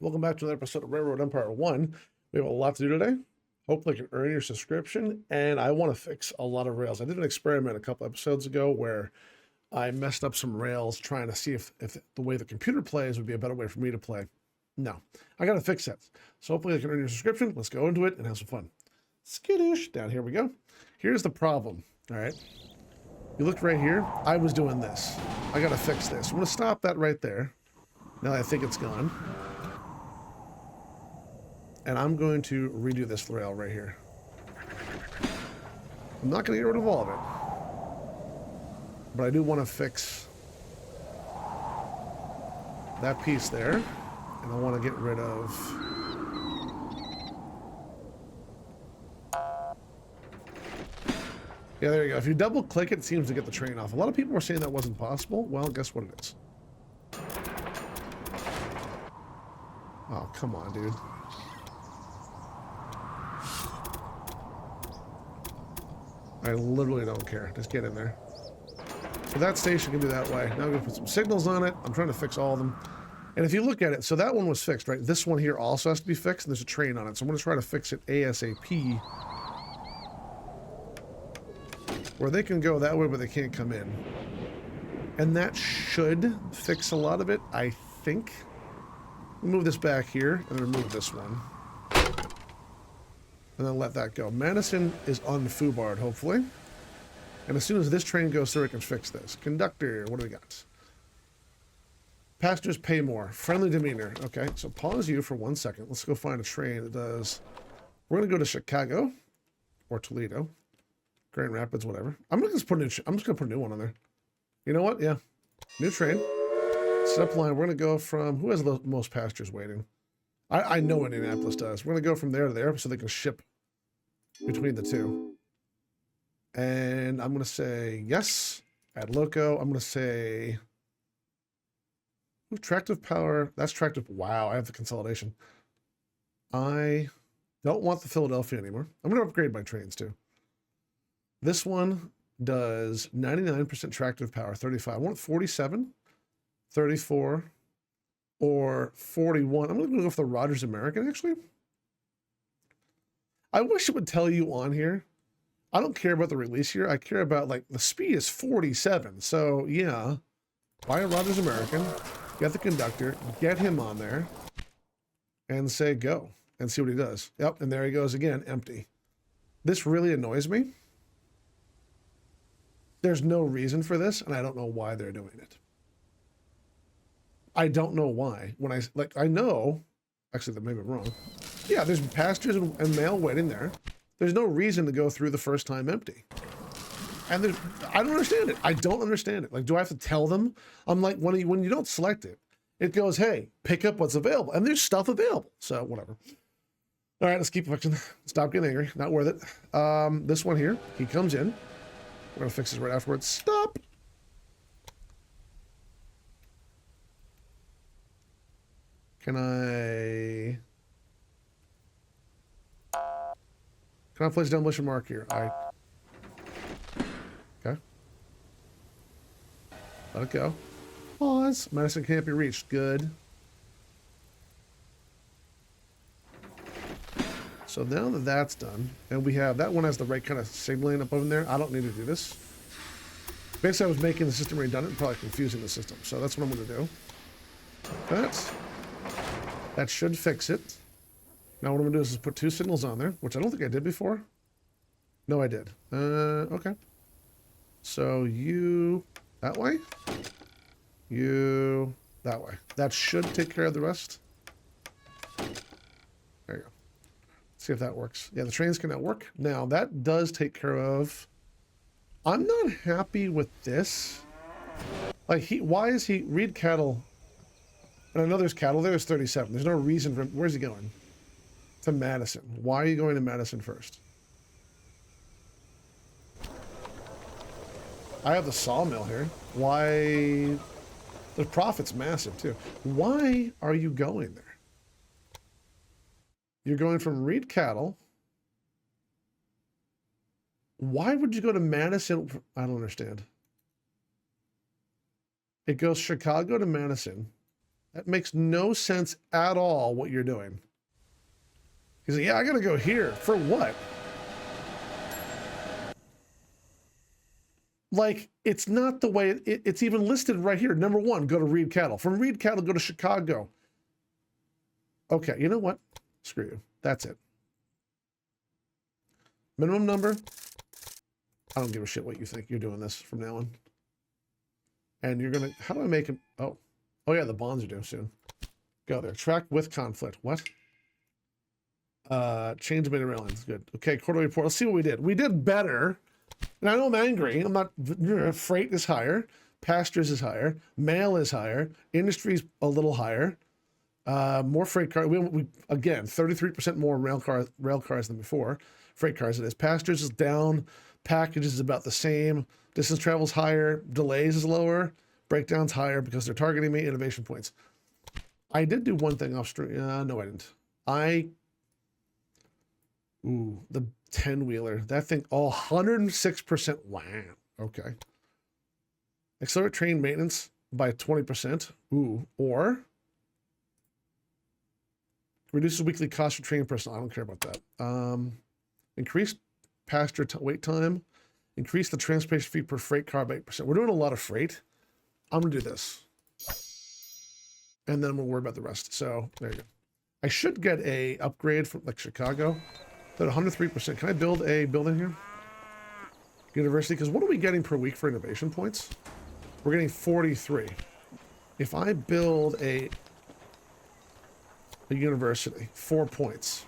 Welcome back to another episode of Railroad Empire 1. We have a lot to do today. Hopefully I can earn your subscription, and I want to fix a lot of rails. I did an experiment a couple episodes ago where I messed up some rails trying to see if the way the computer plays would be a better way for me to play. No, I got to fix that. So hopefully I can earn your subscription. Let's go into it and have some fun. Skittish. Down here we go. Here's the problem, all right? You looked right here. I was doing this. I got to fix this. I'm going to stop that right there. Now I think it's gone. And I'm going to redo this rail right here. I'm not going to get rid of all of it. But I do want to fix that piece there. And I want to get rid of... Yeah, there you go. If you double click it, it seems to get the train off. A lot of people were saying that wasn't possible. Well, guess what it is. Oh, come on, dude. I literally don't care. Just get in there. So that station can do that way. Now I'm going to put some signals on it. I'm trying to fix all of them. And if you look at it, so that one was fixed, right? This one here also has to be fixed, and there's a train on it. So I'm going to try to fix it ASAP. Where they can go that way, but they can't come in. And that should fix a lot of it, I think. Move this back here, and remove this one. And then let that go. Madison is unfoobarred, hopefully. And as soon as this train goes through, it can fix this. Conductor, what do we got? Passengers pay more. Friendly demeanor. Okay, so pause you for 1 second. Let's go find a train that does... We're going to go to Chicago or Toledo. Grand Rapids, whatever. I'm just going to put a new one on there. You know what? Yeah. New train. Set up line. We're going to go from... Who has the most passengers waiting? I know Indianapolis does. We're going to go from there to there so they can ship between the two. And I'm going to say yes. Add loco. I'm going to say... Ooh, tractive power. That's tractive. Wow, I have the consolidation. I don't want the Philadelphia anymore. I'm going to upgrade my trains too. This one does 99% tractive power, 35. I want 47, 34, or 41. I'm going to go for the Rogers American, actually. I wish it would tell you on here. I don't care about the release year. I care about, like, the speed is 47. So, yeah, buy a Rogers American, get the conductor, get him on there, and say go, and see what he does. Yep, and there he goes again, empty. This really annoys me. There's no reason for this, and I don't know why they're doing it. I don't know why. I know, actually, that may be wrong. Yeah, there's passengers and mail waiting there. There's no reason to go through the first time empty. And I don't understand it. I don't understand it. Like, do I have to tell them? I'm like, when you don't select it, it goes, hey, pick up what's available. And there's stuff available. So whatever. All right, let's keep fixing. Stop getting angry. Not worth it. This one here, he comes in. We're going to fix this right afterwards. Stop. Can I place a demolition mark here? Okay. Let it go. Pause. Madison can't be reached. Good. So now that that's done, and we have, that one has the right kind of signaling up over there. I don't need to do this. Basically, I was making the system redundant and probably confusing the system. So that's what I'm going to do. That should fix it. Now what I'm going to do is put two signals on there, which I don't think I did before. No, I did. Okay. So you that way. You that way. That should take care of the rest. There you go. See if that works. Yeah, the trains can now work. Now that does take care of... I'm not happy with this. Like, why is he... Read cattle... And I know there's cattle there. There's 37. There's no reason for... Where's he going? To Madison. Why are you going to Madison first? I have the sawmill here. Why... The profit's massive, too. Why are you going there? You're going from Reed Cattle. Why would you go to Madison? I don't understand. It goes Chicago to Madison. That makes no sense at all what you're doing. He's like, yeah, I gotta go here. For what? Like, it's not the way, it's even listed right here. Number 1, go to Reed Cattle. From Reed Cattle, go to Chicago. Okay, you know what? Screw you. That's it. Minimum number. I don't give a shit what you think. You're doing this from now on. And you're gonna, how do I make him? Oh yeah, the bonds are due soon. Go there. Track with conflict. What? Change the rail lines. Good. Okay, quarterly report. Let's see what we did. We did better. And I know I'm angry. I'm not, freight is higher. Pastures is higher. Mail is higher. Industry's a little higher. More freight cars. We again, 33% more rail cars than before. Freight cars it is. Pastures is down. Packages is about the same. Distance travel is higher. Delays is lower. Breakdowns higher because they're targeting me. Innovation points. I did do one thing off stream. No, I didn't. The 10-wheeler. That thing, 106%. Wow. Okay. Accelerate train maintenance by 20%. Or reduces weekly cost for train personnel. I don't care about that. Increase passenger wait time. Increase the transportation fee per freight car by 8%. We're doing a lot of freight. I'm going to do this. And then we'll worry about the rest. So there you go. I should get a upgrade from like Chicago. At 103%. Can I build a building here? University, because what are we getting per week for innovation points? We're getting 43. If I build a university, 4 points,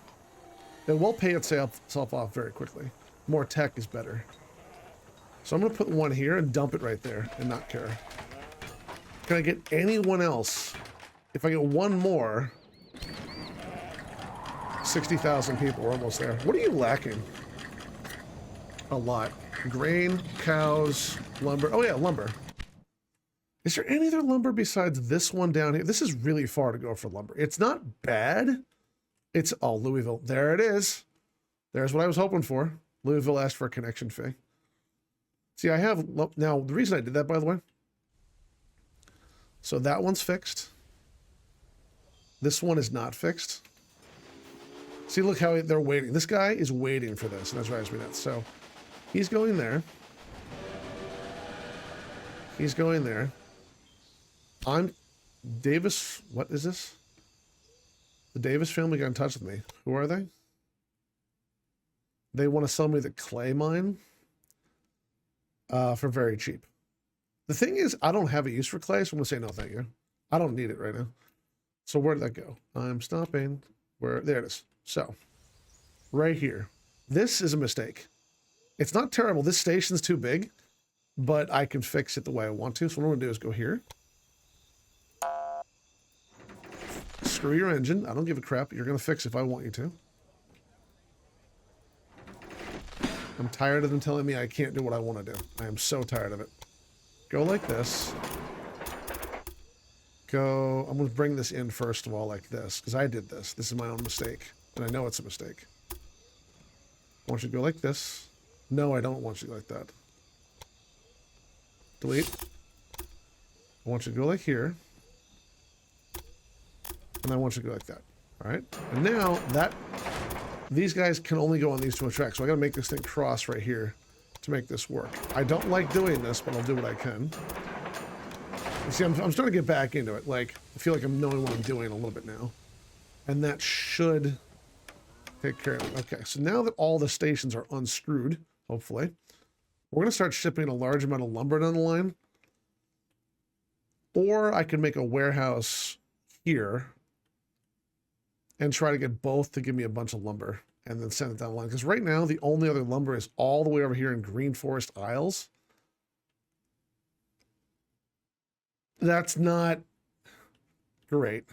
it will pay itself off very quickly. More tech is better. So I'm going to put one here and dump it right there and not care. Can I get anyone else? If I get one more, 60,000 people, we're almost there. What are you lacking? A lot. Grain, cows, lumber. Oh yeah, lumber. Is there any other lumber besides this one down here? This is really far to go for lumber. It's not bad. It's, Louisville. There it is. There's what I was hoping for. Louisville asked for a connection fee. See, I have, now the reason I did that, by the way, so that one's fixed. This one is not fixed. See, look how they're waiting. This guy is waiting for this, and that drives me nuts. So he's going there. He's going there. I'm Davis. What is this? The Davis family got in touch with me. Who are they? They want to sell me the clay mine for very cheap. The thing is, I don't have a use for clay, so I'm going to say no, thank you. I don't need it right now. So where did that go? I'm stopping. There it is. So, right here. This is a mistake. It's not terrible. This station's too big, but I can fix it the way I want to. So what I'm going to do is go here. Screw your engine. I don't give a crap. You're going to fix it if I want you to. I'm tired of them telling me I can't do what I want to do. I am so tired of it. Go like this. Go. I'm going to bring this in first of all like this, because I did this. This is my own mistake, and I know it's a mistake. I want you to go like this. No, I don't want you like that. Delete. I want you to go like here. And I want you to go like that. All right. And now these guys can only go on these two tracks. So I got to make this thing cross right here to make this work. I don't like doing this, but I'll do what I can. You see, I'm starting to get back into it. Like, I feel like I'm knowing what I'm doing a little bit now. And that should take care of it. Okay, so now that all the stations are unscrewed, hopefully, we're going to start shipping a large amount of lumber down the line. Or I can make a warehouse here and try to get both to give me a bunch of lumber and then send it down the line. Because right now, the only other lumber is all the way over here in Green Forest Isles. That's not great.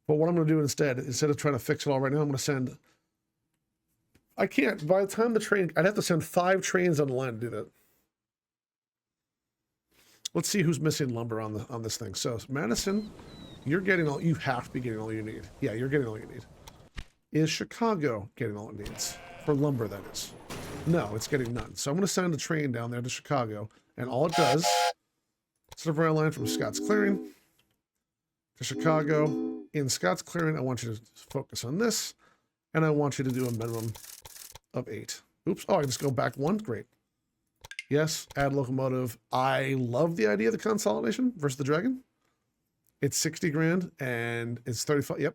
But what I'm going to do instead of trying to fix it all right now, I'm going to send... I can't. By the time the train... I'd have to send 5 trains on the line to do that. Let's see who's missing lumber on this thing. So, Madison, you're getting all... You have to be getting all you need. Yeah, you're getting all you need. Is Chicago getting all it needs? For lumber, that is. No, it's getting none. So I'm going to send a train down there to Chicago. And all it does... Set up rail line from Scott's Clearing. to Chicago. In Scott's clearing, I want you to focus on this, and I want you to do a minimum of 8. Oops. Oh, I just go back 1. Great. Yes, add locomotive. I love the idea of the consolidation versus the dragon. It's 60 grand and it's 35. Yep.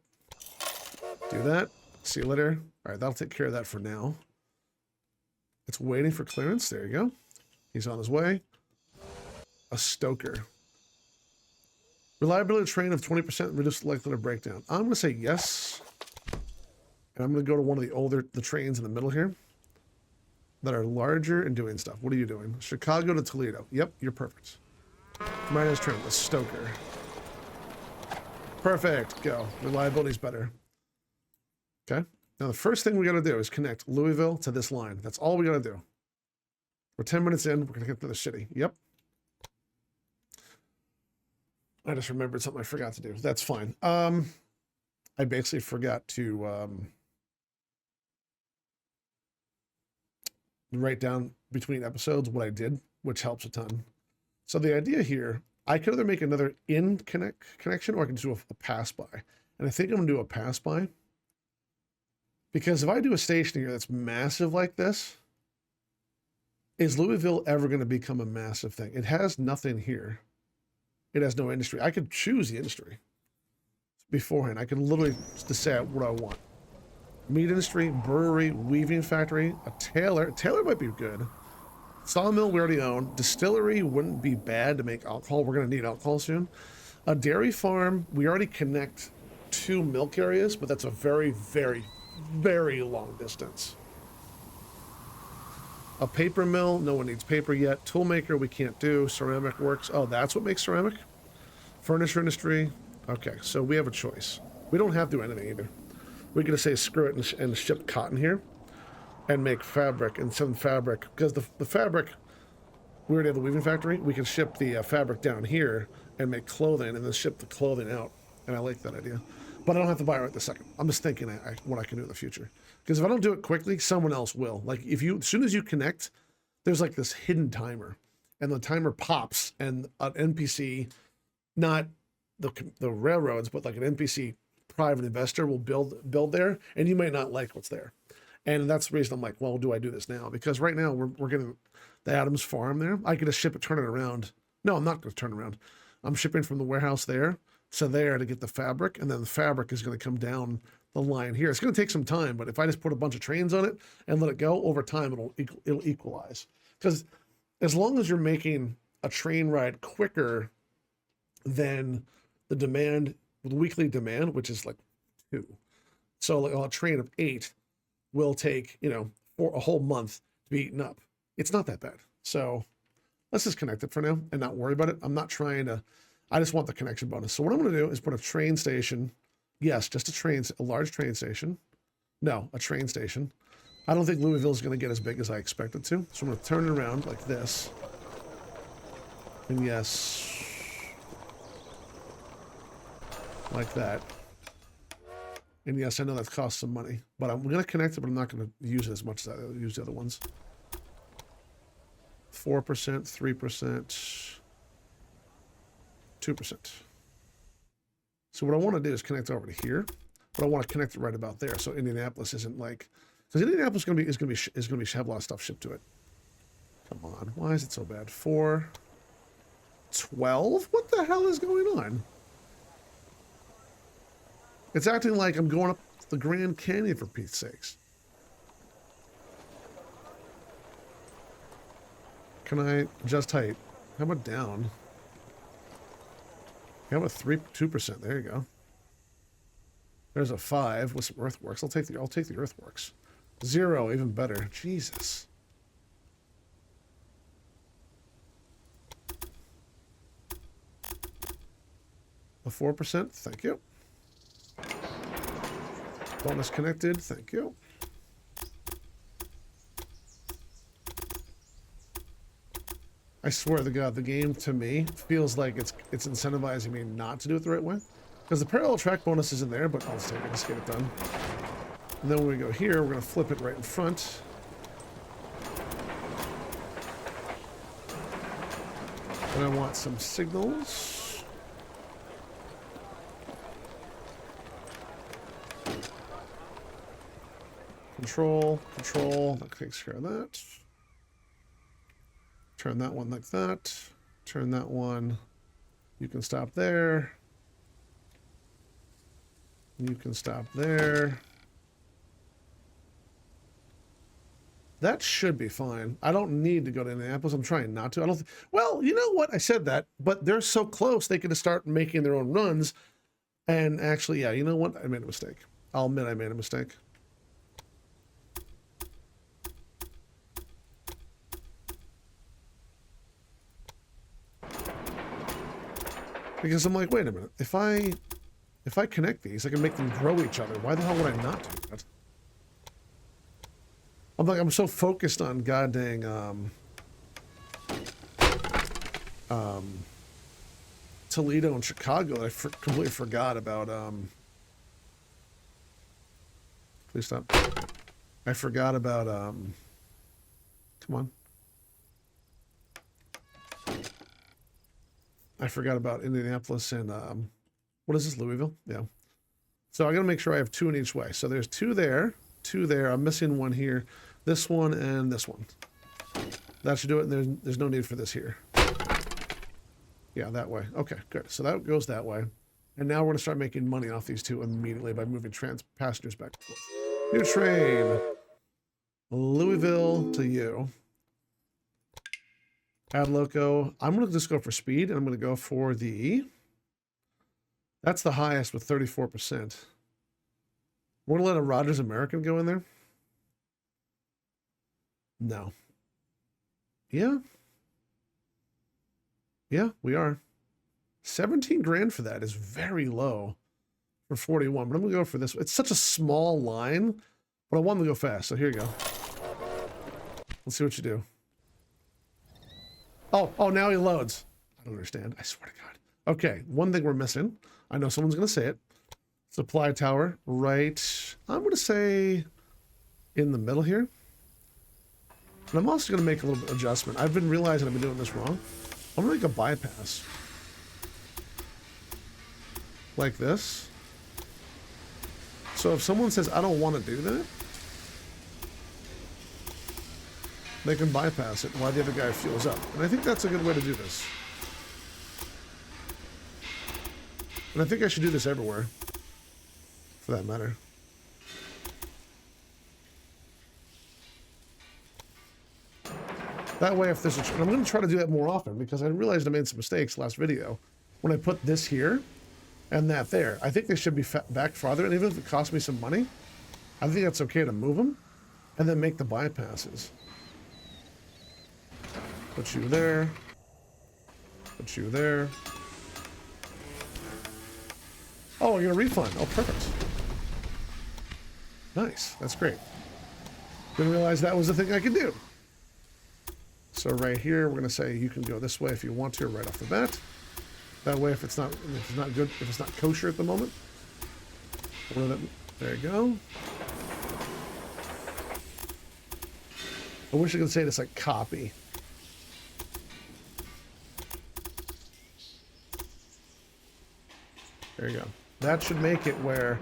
Do that. See you later. All right, that'll take care of that for now. It's waiting for clearance. There you go. He's on his way. A stoker. Reliability train of 20%, reduced likelihood of breakdown. I'm going to say yes. And I'm going to go to one of the trains in the middle here that are larger and doing stuff. What are you doing? Chicago to Toledo. Yep, you're perfect. Minus train, the stoker. Perfect. Go. Reliability's better. Okay. Now the first thing we got to do is connect Louisville to this line. That's all we got to do. We're 10 minutes in. We're going to get to the city. Yep. I just remembered something I forgot to do. That's fine. I basically forgot to write down between episodes what I did, which helps a ton. So the idea here, I could either make another connection or I can do a pass by. And I think I'm going to do a pass by. Because if I do a station here that's massive like this, is Louisville ever going to become a massive thing? It has nothing here. It has no industry. I could choose the industry beforehand. I could literally decide what I want. Meat industry, brewery, weaving factory, a tailor. Tailor might be good. Sawmill we already own. Distillery wouldn't be bad to make alcohol. We're going to need alcohol soon. A dairy farm, we already connect 2 milk areas, but that's a very, very, very long distance. A paper mill, no one needs paper yet. Toolmaker, we can't do. Ceramic works. Oh, that's what makes ceramic? Furniture industry. Okay, so we have a choice. We don't have to do anything either. We could just say screw it and ship cotton here and make fabric and send fabric. Because the fabric, we already have the weaving factory. We can ship the fabric down here and make clothing and then ship the clothing out. And I like that idea. But I don't have to buy it right this second. I'm just thinking what I can do in the future. Because if I don't do it quickly, someone else will. Like as soon as you connect, there's like this hidden timer. And the timer pops and an NPC, not the railroads, but like an NPC private investor will build there, and you may not like what's there. And that's the reason I'm like, well, do I do this now? Because right now we're getting the Adams farm there. I could just ship it, turn it around. No, I'm not going to turn around. I'm shipping from the warehouse there to there to get the fabric, and then the fabric is going to come down the line here. It's going to take some time, but if I just put a bunch of trains on it and let it go over time, it'll equalize. Because as long as you're making a train ride quicker than the demand, the weekly demand, which is like 2. So like a train of 8 will take, for a whole month to be eaten up. It's not that bad. So let's just connect it for now and not worry about it. I'm not trying to, I just want the connection bonus. So what I'm going to do is put a train station. Yes, just a large train station. No, a train station. I don't think Louisville is going to get as big as I expected to. So I'm going to turn it around like this. And yes, like that. And yes, I know that costs some money, but I'm going to connect it, but I'm not going to use it as much as I use the other ones. 4%, 3%, 2%. So what I want to do is connect over to here, but I want to connect it right about there. So Indianapolis isn't like, because Indianapolis is going to be have a lot of stuff shipped to it. Come on, why is it so bad? 4, 12? What the hell is going on? It's acting like I'm going up the Grand Canyon for Pete's sakes. Can I adjust height? How about down? How about 2%? There you go. There's a 5 with some earthworks. I'll take the earthworks. 0, even better. Jesus. A 4%. Thank you. Bonus connected. Thank you. I swear to God, the game to me feels like it's incentivizing me not to do it the right way. Because the parallel track bonus isn't there, but I'll just take it. Just get it done. And then when we go here, we're going to flip it right in front. And I want some signals. control, control. That takes care of that. Turn that one like that. Turn that one. You can stop there. You can stop there. That should be fine. I don't need to go to Indianapolis. I'm trying not to. I don't. Well, you know what? I said that, but they're so close. They can start making their own runs. And actually, yeah, you know what? I made a mistake. I'll admit I made a mistake. Because I'm like, wait a minute. If I connect these, I can make them grow each other. Why the hell would I not do that? I'm like, I'm so focused on goddamn Toledo and Chicago that I completely forgot about please stop. I forgot about come on. I forgot about Indianapolis and what is this, Louisville? Yeah. So I gotta make sure I have 2 in each way. So there's 2 there, 2 there. I'm missing 1 here. This one and this one. That should do it. There's no need for this here. Yeah, that way. Okay, good. So that goes that way. And now we're gonna start making money off these 2 immediately by moving passengers back and forth. New train. Louisville to you. Add loco. I'm gonna just go for speed, and I'm gonna go for the. That's the highest with 34%. We're gonna let a Rogers American go in there. No. Yeah. Yeah, we are. 17 grand for that is very low for 41, but I'm gonna go for this. It's such a small line, but I want them to go fast. So here you go. Let's see what you do. Oh, now he loads. I don't understand. I swear to God. Okay, one thing we're missing. I know someone's gonna say it. Supply tower, right? I'm gonna say in the middle here. And I'm also gonna make a little bit of adjustment. I've been realizing I've been doing this wrong. I'm gonna make a bypass. Like this. So if someone says, I don't want to do that, they can bypass it while the other guy fuels up. And I think that's a good way to do this. And I think I should do this everywhere, for that matter. That way, if there's and I'm going to try to do that more often because I realized I made some mistakes last video. When I put this here and that there, I think they should be back farther. And even if it costs me some money, I think that's okay to move them and then make the bypasses. Put you there. Put you there. Oh, you're gonna refund. Oh, perfect. Nice. That's great. Didn't realize that was the thing I could do. So right here, we're gonna say you can go this way if you want to, right off the bat. That way, if it's not good, if it's not kosher at the moment, there you go. I wish I could say this like copy. There you go. That should make it where,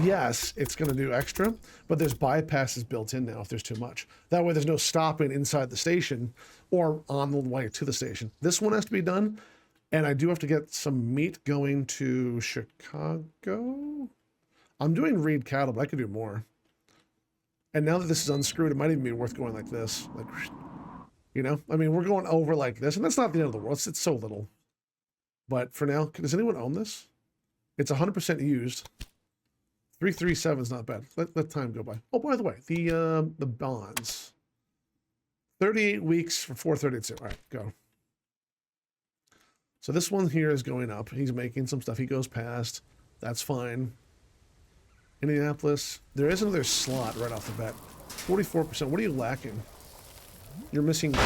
yes, it's going to do extra, but there's bypasses built in now if there's too much. That way there's no stopping inside the station or on the way to the station. This one has to be done, and I do have to get some meat going to Chicago. I'm doing Reed cattle, but I could do more. And now that this is unscrewed, it might even be worth going like this. Like, you know? I mean, we're going over like this, and that's not the end of the world. It's so little. But for now, does anyone own this? It's 100% used. 337 is not bad. Let time go by. Oh, by the way, the bonds. 38 weeks for 432. All right, go. So this one here is going up. He's making some stuff. He goes past. That's fine. Indianapolis. There is another slot right off the bat. 44%. What are you lacking? You're missing. What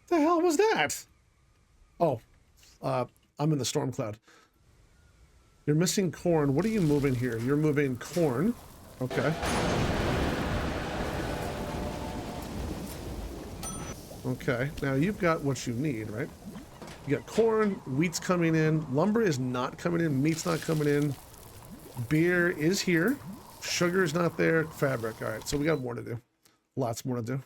the hell was that? Oh, I'm in the storm cloud. You're missing corn. What are you moving here? You're moving corn. Okay. Okay. Now you've got what you need, right? You got corn, wheat's coming in, lumber is not coming in, meat's not coming in, beer is here. Sugar's not there. Fabric. All right, so we got more to do. Lots more to do.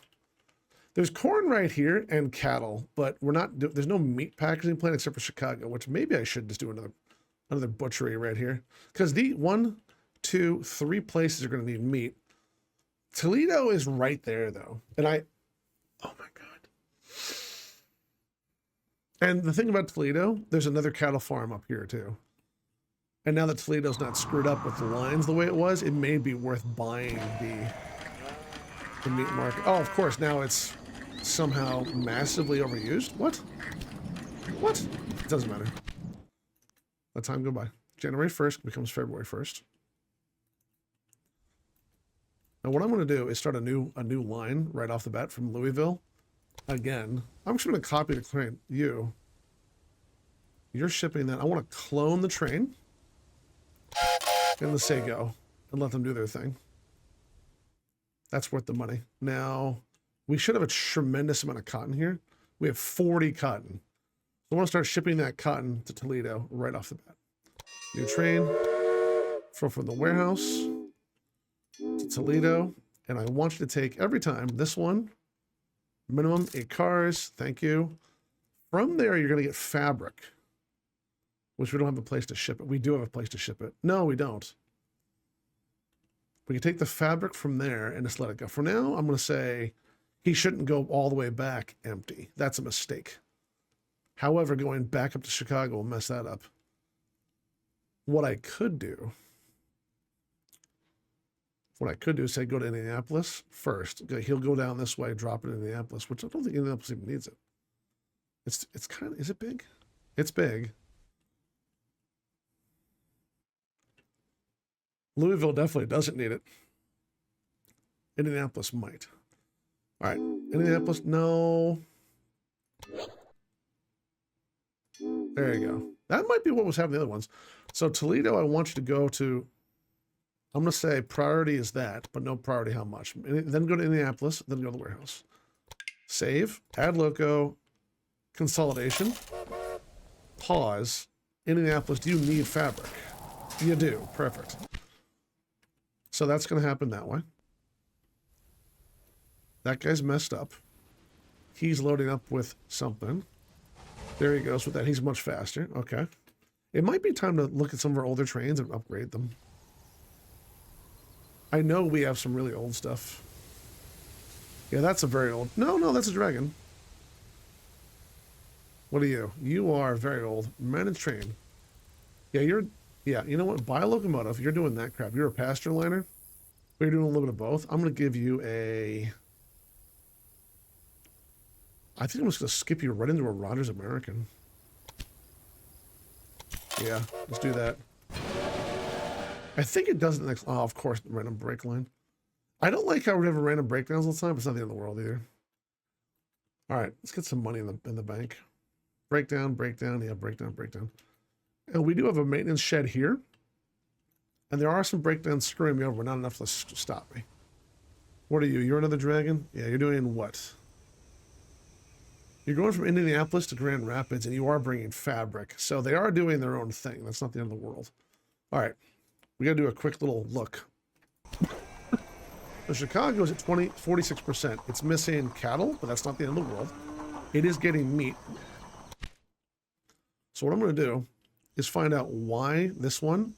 There's corn right here and cattle, but we're not. There's no meat packaging plant except for Chicago, which maybe I should just do another butchery right here, because the 1, 2, 3 places are going to need meat. Toledo is right there though, and oh my god. And the thing about Toledo, there's another cattle farm up here too. And now that Toledo's not screwed up with the lines the way it was, it may be worth buying the meat market. Oh, of course, now it's somehow massively overused. What? What? It doesn't matter. Let time go by. January 1st becomes February 1st. Now what I'm going to do is start a new line right off the bat from Louisville. Again, I'm just going to copy the train. You're shipping that. I want to clone the train. And let's say go and let them do their thing. That's worth the money. Now, we should have a tremendous amount of cotton here. We have 40 cotton. So I want to start shipping that cotton to Toledo right off the bat. New train from the warehouse to Toledo. And I want you to take every time this one, minimum 8 cars. Thank you. From there, you're going to get fabric, which we don't have a place to ship it. We do have a place to ship it. No, we don't. We can take the fabric from there and just let it go. For now, I'm going to say he shouldn't go all the way back empty. That's a mistake. However, going back up to Chicago will mess that up. What I could do is say go to Indianapolis first. He'll go down this way, drop it in Indianapolis, which I don't think Indianapolis even needs it. It's kind of, is it big? It's big. Louisville definitely doesn't need it. Indianapolis might. All right, Indianapolis, no. There you go. That might be what was happening the other ones. So Toledo, I want you to go to, I'm going to say priority is that, but no priority how much. Then go to Indianapolis, then go to the warehouse. Save, add loco, consolidation, pause. Indianapolis, do you need fabric? You do, perfect. So that's going to happen that way. That guy's messed up. He's loading up with something. There he goes with that. He's much faster. Okay. It might be time to look at some of our older trains and upgrade them. I know we have some really old stuff. Yeah, that's a very old. No, that's a dragon. What are you? You are very old. Managed train. Yeah, yeah, you know what? Buy a locomotive. You're doing that crap. You're a pasture liner. We're doing a little bit of both. I'm going to give you a... I think I'm just going to skip you right into a Rogers American. Yeah, let's do that. I think it does the next... Oh, of course, random break line. I don't like how we have random breakdowns all the time, but it's not the end of the world either. All right, let's get some money in the bank. Breakdown, yeah, breakdown. And we do have a maintenance shed here. And there are some breakdowns screwing me over, but not enough to stop me. What are you? You're another dragon? Yeah, you're doing what? You're going from Indianapolis to Grand Rapids, and you are bringing fabric. So they are doing their own thing. That's not the end of the world. All right. We got to do a quick little look. So Chicago is at 46%. It's missing cattle, but that's not the end of the world. It is getting meat. So what I'm going to do is find out why this one...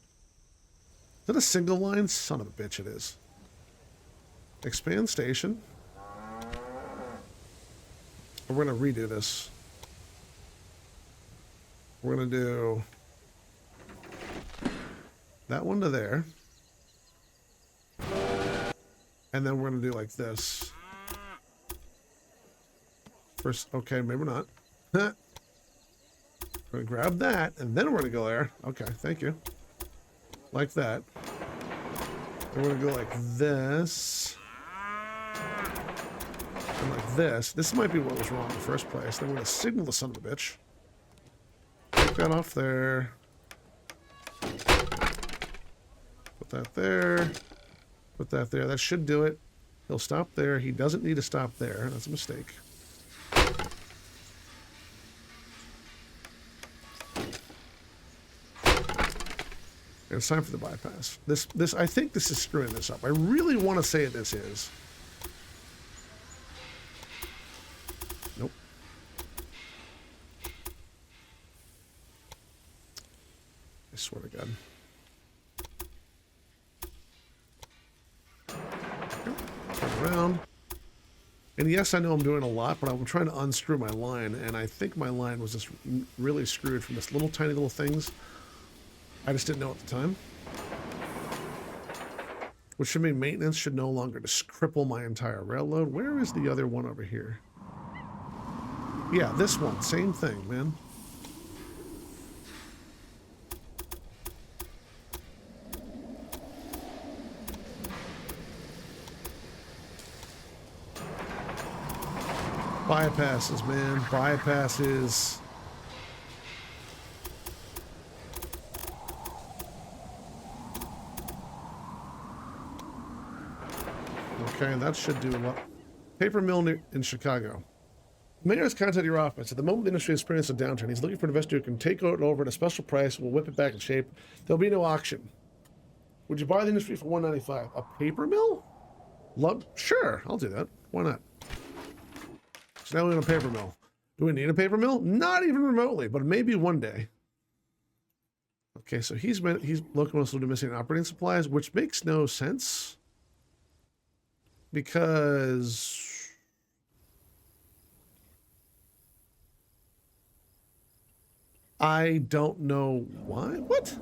Is that a single line? Son of a bitch, it is. Expand station. We're going to redo this. We're going to do that one to there. And then we're going to do like this. First, okay, maybe not. We're going to grab that, and then we're going to go there. Okay, thank you. Like that. And we're going to go like this. And like this. This might be what was wrong in the first place. Then we're going to signal the son of a bitch. Take that off there. Put that there. Put that there. That should do it. He'll stop there. He doesn't need to stop there. That's a mistake. And it's time for the bypass. This I think this is screwing this up. I really want to say this is. Nope. I swear to God. Turn around. And yes, I know I'm doing a lot, but I'm trying to unscrew my line, and I think my line was just really screwed from this little tiny little things. I just didn't know at the time. Which should mean maintenance should no longer just cripple my entire railroad. Where is the other one over here? Yeah, this one. Same thing, man. Bypasses, man. Bypasses. Okay, that should do a lot. Paper mill in Chicago. The mayor has contacted your office. At the moment the industry is experiencing a downturn, he's looking for an investor who can take it over at a special price. We'll whip it back in shape. There'll be no auction. Would you buy the industry for $195? A paper mill? Love? Sure, I'll do that. Why not? So now we want a paper mill. Do we need a paper mill? Not even remotely, but maybe one day. Okay, so he's looking to missing operating supplies, which makes no sense. Because I don't know why. What?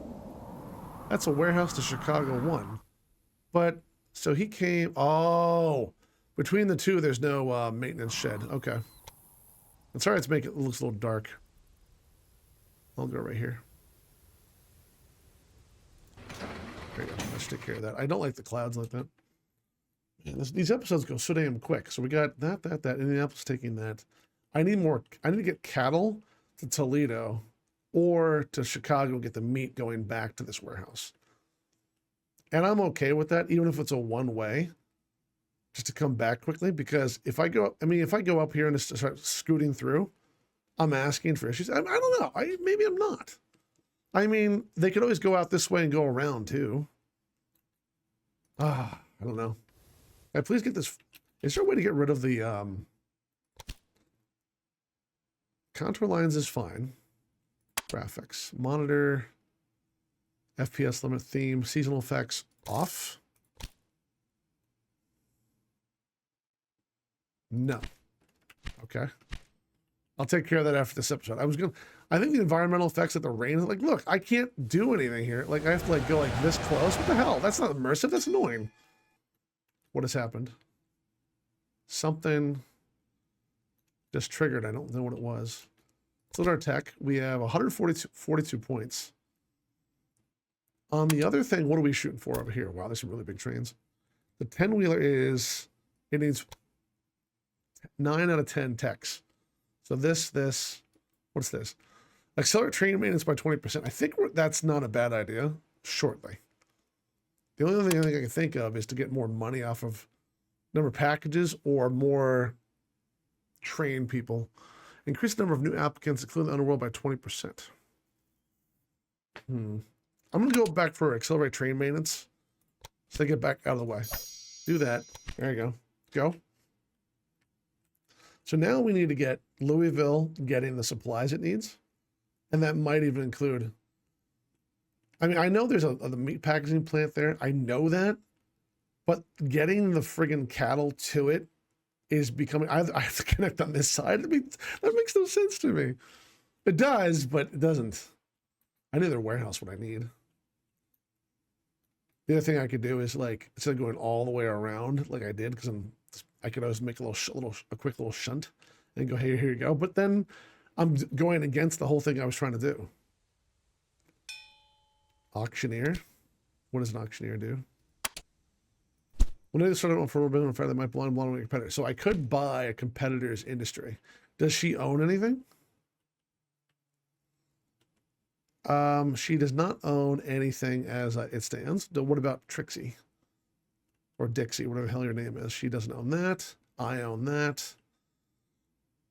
That's a warehouse to Chicago 1. But, so he came, oh, between the two, there's no maintenance shed. Okay. I'm sorry it's making it looks a little dark. I'll go right here. There you go. Let's take care of that. I don't like the clouds like that. Man, these episodes go so damn quick. So we got that. Indianapolis taking that. I need more. I need to get cattle to Toledo or to Chicago and get the meat going back to this warehouse. And I'm okay with that, even if it's a one-way, just to come back quickly. Because if I go, if I go up here and just start scooting through, I'm asking for issues. I don't know. Maybe I'm not. I mean, they could always go out this way and go around too. I don't know. Hey, please get this. Is there a way to get rid of the contour lines? Is fine. Graphics, monitor, FPS limit, theme, seasonal effects off. No. Okay. I'll take care of that after this episode. I think the environmental effects of the rain, like, look, I can't do anything here. Like, I have to go like this close. What the hell? That's not immersive. That's annoying. What has happened? Something just triggered. I don't know what it was. Let's look at our tech. We have 142 points. On the other thing, what are we shooting for over here? Wow, there's some really big trains. The 10-wheeler it needs 9 out of 10 techs. So this, what's this? Accelerate train maintenance by 20%. I think that's not a bad idea shortly. The only thing I think I can think of is to get more money off of number of packages or more trained people. Increase the number of new applicants, including the underworld, by 20%. I'm going to go back for accelerate train maintenance. So they get back out of the way. Do that. There you go. Go. So now we need to get Louisville getting the supplies it needs. And that might even include, I know there's the meat packaging plant there. I know that. But getting the friggin' cattle to it is becoming, I have to connect on this side. That makes no sense to me. It does, but it doesn't. I need their warehouse what I need. The other thing I could do is instead of going all the way around like I did, because I could always make a quick little shunt and go, hey, here you go. But then I'm going against the whole thing I was trying to do. Auctioneer. What does an auctioneer do? When they started on for a business that might belong to a competitor. So I could buy a competitor's industry. Does she own anything? She does not own anything as it stands. What about Trixie? Or Dixie, whatever the hell your name is. She doesn't own that. I own that.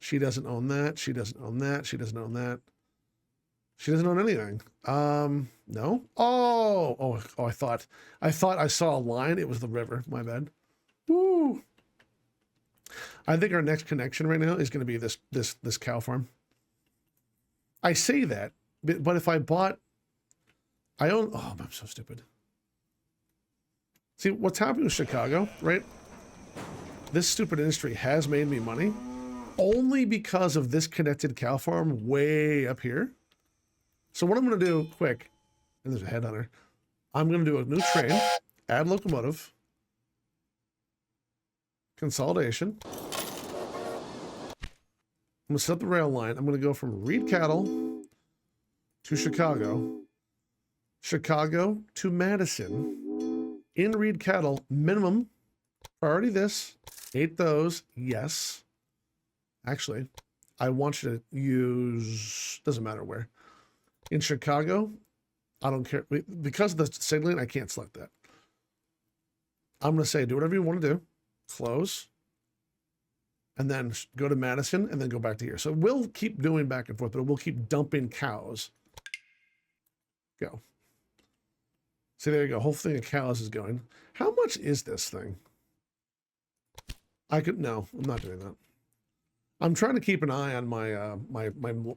She doesn't own that. She doesn't own that. She doesn't own that. She doesn't own anything. No. Oh, I thought I saw a line. It was the river. My bad. Woo. I think our next connection right now is going to be this cow farm. I say that, but if I bought, I own. Oh, I'm so stupid. See what's happening with Chicago, right? This stupid industry has made me money only because of this connected cow farm way up here. So what I'm going to do quick, and there's a headhunter. I'm going to do a new train, add locomotive, consolidation. I'm going to set up the rail line. I'm going to go from Reed Cattle to Chicago, Chicago to Madison. In Reed Cattle, minimum priority this, 8 those, yes. Actually, I want you to use, doesn't matter where. In Chicago, I don't care. Because of the signaling, I can't select that. I'm going to say, do whatever you want to do. Close. And then go to Madison and then go back to here. So we'll keep doing back and forth, but we'll keep dumping cows. Go. See, there you go. Whole thing of cows is going. How much is this thing? No, I'm not doing that. I'm trying to keep an eye on my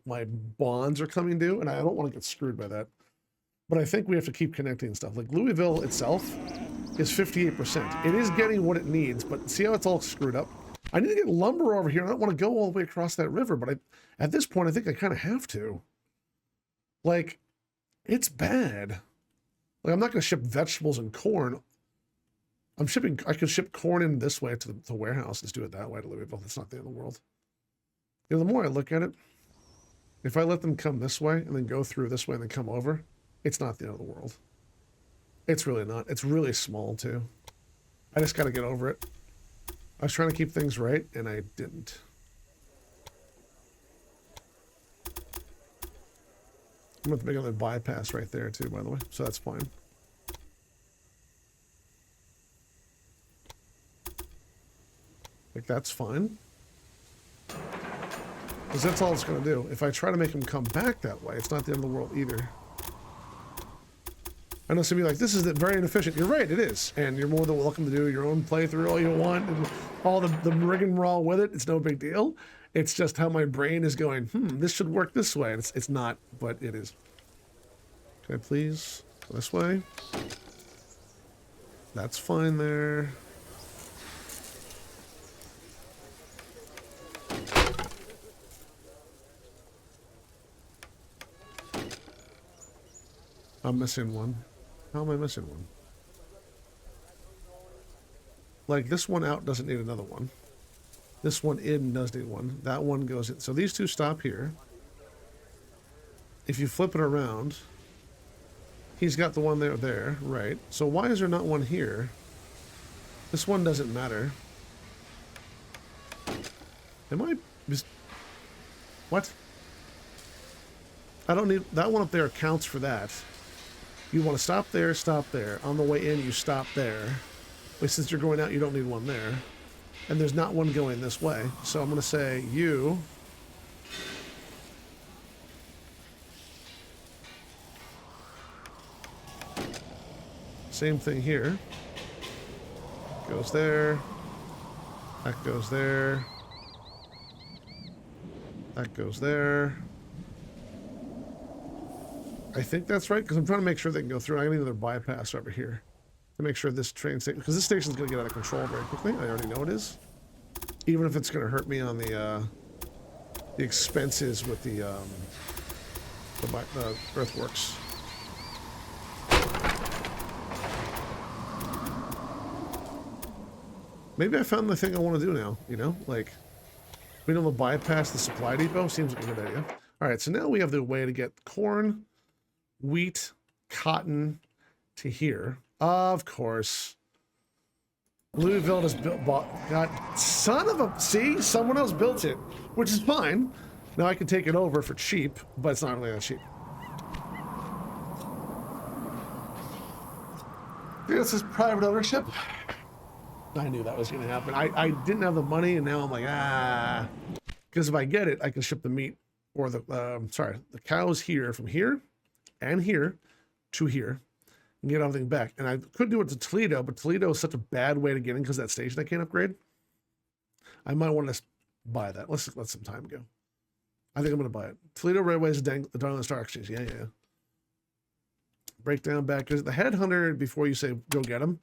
my bonds are coming due, and I don't want to get screwed by that. But I think we have to keep connecting stuff. Like Louisville itself is 58%. It is getting what it needs, but see how it's all screwed up? I need to get lumber over here. I don't want to go all the way across that river, but at this point, I think I kind of have to. Like, it's bad. Like, I'm not going to ship vegetables and corn. I could ship corn in this way to the warehouse. Let's do it that way to Louisville. That's not the end of the world. You know, the more I look at it, if I let them come this way and then go through this way and then come over, it's not the end of the world. It's really not. It's really small, too. I just got to get over it. I was trying to keep things right, and I didn't. I'm going to make another bypass right there, too, by the way. So that's fine. Like, that's fine. Because that's all it's going to do. If I try to make them come back that way, it's not the end of the world either. I know some of you are like, this is very inefficient. You're right, it is. And you're more than welcome to do your own playthrough all you want and all the rigmarole with it. It's no big deal. It's just how my brain is going, this should work this way. And it's not, but it is. Can I please go this way? That's fine there. I'm missing one. How am I missing one? Like, this one out doesn't need another one. This one in does need one. That one goes in. So these two stop here. If you flip it around, he's got the one there, right? So why is there not one here? This one doesn't matter. Am I... What? I don't need... That one up there counts for that. You want to stop there. On the way in, you stop there. But since you're going out, you don't need one there. And there's not one going this way. So I'm going to say, you... Same thing here. Goes there. That goes there. That goes there. I think that's right, because I'm trying to make sure they can go through. I need another bypass over here to make sure this train station, because this station's going to get out of control very quickly. I already know it is. Even if it's going to hurt me on the expenses with the earthworks. Maybe I found the thing I want to do now, you know? Like, being able to bypass the supply depot seems like a good idea. All right, so now we have the way to get corn, wheat, cotton to here. Of course. Louisville has got son of a... See? Someone else built it, which is fine. Now I can take it over for cheap, but it's not really that cheap. This is private ownership. I knew that was going to happen. I didn't have the money, and now I'm like, because if I get it, I can ship the meat or the the cows here from here and here to here and get everything back. And I could do it to Toledo, but Toledo is such a bad way to get in because that station I can't upgrade. I might want to buy that. Let's let some time go. I think I'm going to buy it. Toledo Railway is the Darling Star Exchange. Yeah. Breakdown backers. The headhunter, before you say go get him,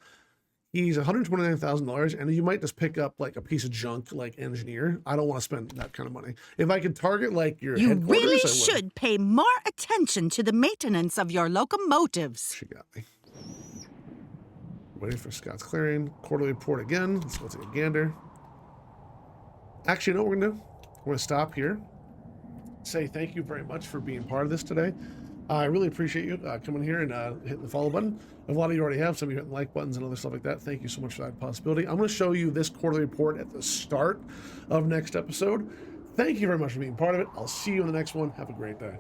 he's $129,000, and you might just pick up like a piece of junk like engineer. I don't want to spend that kind of money. If I could target like your You headquarters, really I would. should pay more attention to the maintenance of your locomotives. She got me. Waiting for Scott's clearing. Quarterly report again. Let's go take a gander. Actually, you know what we're going to do? We're going to stop here. Say thank you very much for being part of this today. I really appreciate you coming here and hitting the follow button. A lot of you already have. Some of you hitting like buttons and other stuff like that. Thank you so much for that possibility. I'm going to show you this quarterly report at the start of next episode. Thank you very much for being part of it. I'll see you in the next one. Have a great day.